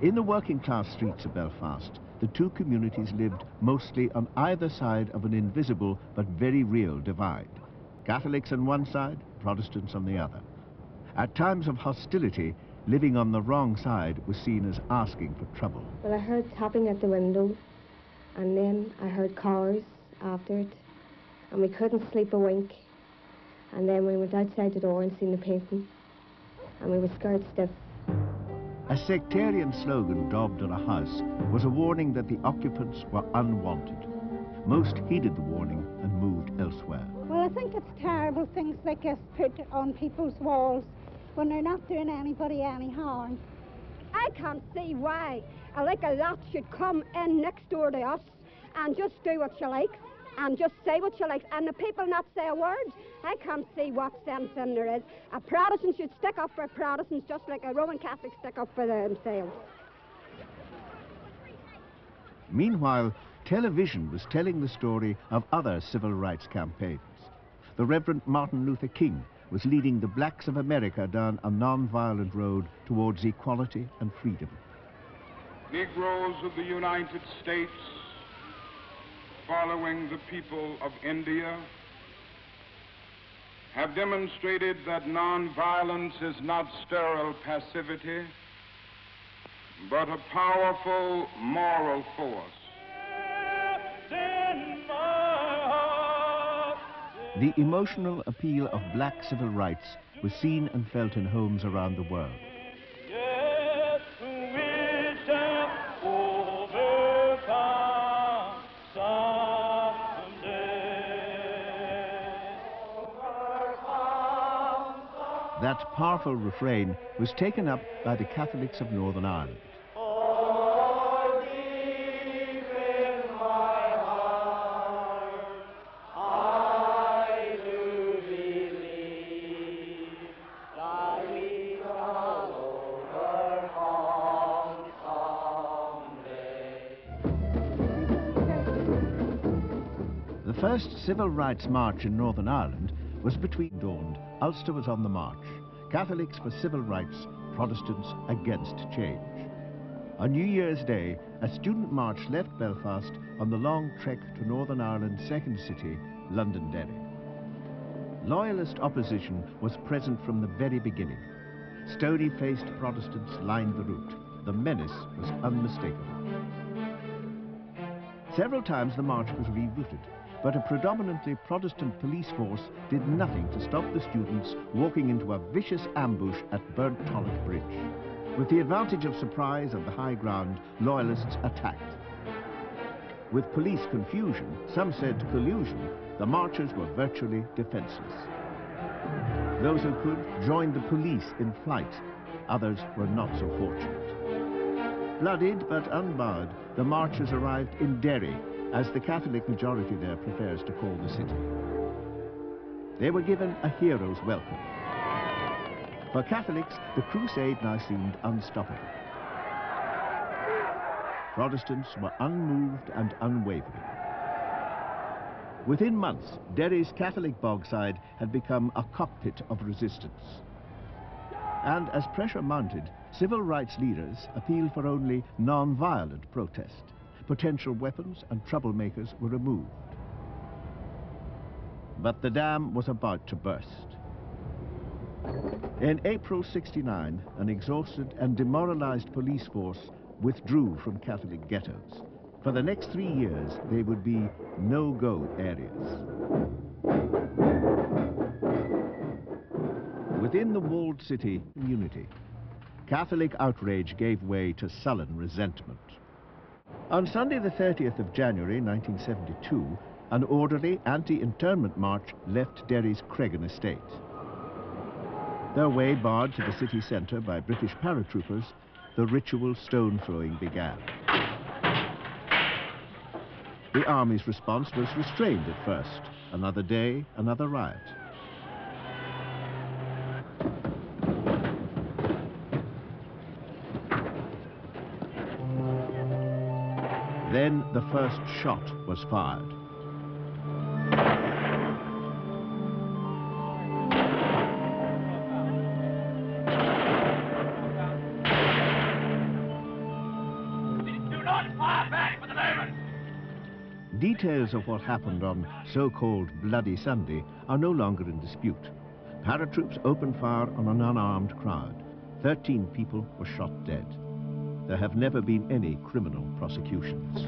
In the working-class streets of Belfast, the two communities lived mostly on either side of an invisible but very real divide. Catholics on one side, Protestants on the other. At times of hostility, living on the wrong side was seen as asking for trouble. Well, I heard tapping at the window, and then I heard cars after it, and we couldn't sleep a wink. And then we went outside the door and seen the painting, and we were scared stiff. A sectarian slogan daubed on a house was a warning that the occupants were unwanted. Most heeded the warning and moved elsewhere. Well, I think it's terrible things like this put on people's walls when they're not doing anybody any harm. I can't see why a lot should come in next door to us and just do what she likes and just say what she likes, and the people not say a word. I can't see what sense in there is. A Protestant should stick up for Protestants just like a Roman Catholic stick up for themselves. Meanwhile, television was telling the story of other civil rights campaigns. The Reverend Martin Luther King was leading the blacks of America down a non-violent road towards equality and freedom. Negroes of the United States, following the people of India, have demonstrated that non-violence is not sterile passivity, but a powerful moral force. The emotional appeal of black civil rights was seen and felt in homes around the world. That powerful refrain was taken up by the Catholics of Northern Ireland. The first civil rights march in Northern Ireland was between dawned. Ulster was on the march. Catholics for civil rights, Protestants against change. On New Year's Day, a student march left Belfast on the long trek to Northern Ireland's second city, Londonderry. Loyalist opposition was present from the very beginning. Stony-faced Protestants lined the route. The menace was unmistakable. Several times the march was rerouted, but a predominantly Protestant police force did nothing to stop the students walking into a vicious ambush at Burntollett Bridge. With the advantage of surprise and the high ground, Loyalists attacked. With police confusion, some said collusion, the marchers were virtually defenseless. Those who could joined the police in flight. Others were not so fortunate. Bloodied but unbarred, the marchers arrived in Derry, as the Catholic majority there prefers to call the city. They were given a hero's welcome. For Catholics, the crusade now seemed unstoppable. Protestants were unmoved and unwavering. Within months, Derry's Catholic bogside had become a cockpit of resistance. And as pressure mounted, civil rights leaders appealed for only non-violent protest. Potential weapons and troublemakers were removed. But the dam was about to burst. In April '69, an exhausted and demoralized police force withdrew from Catholic ghettos. For the next 3 years, they would be no-go areas. Within the walled city community, Catholic outrage gave way to sullen resentment. On Sunday the 30th of January 1972, an orderly anti-internment march left Derry's Cregan estate. Their way barred to the city centre by British paratroopers, the ritual stone throwing began. The army's response was restrained at first. Another day, another riot. Then the first shot was fired. Details of what happened on so-called Bloody Sunday are no longer in dispute. Paratroops opened fire on an unarmed crowd. 13 people were shot dead. There have never been any criminal prosecutions.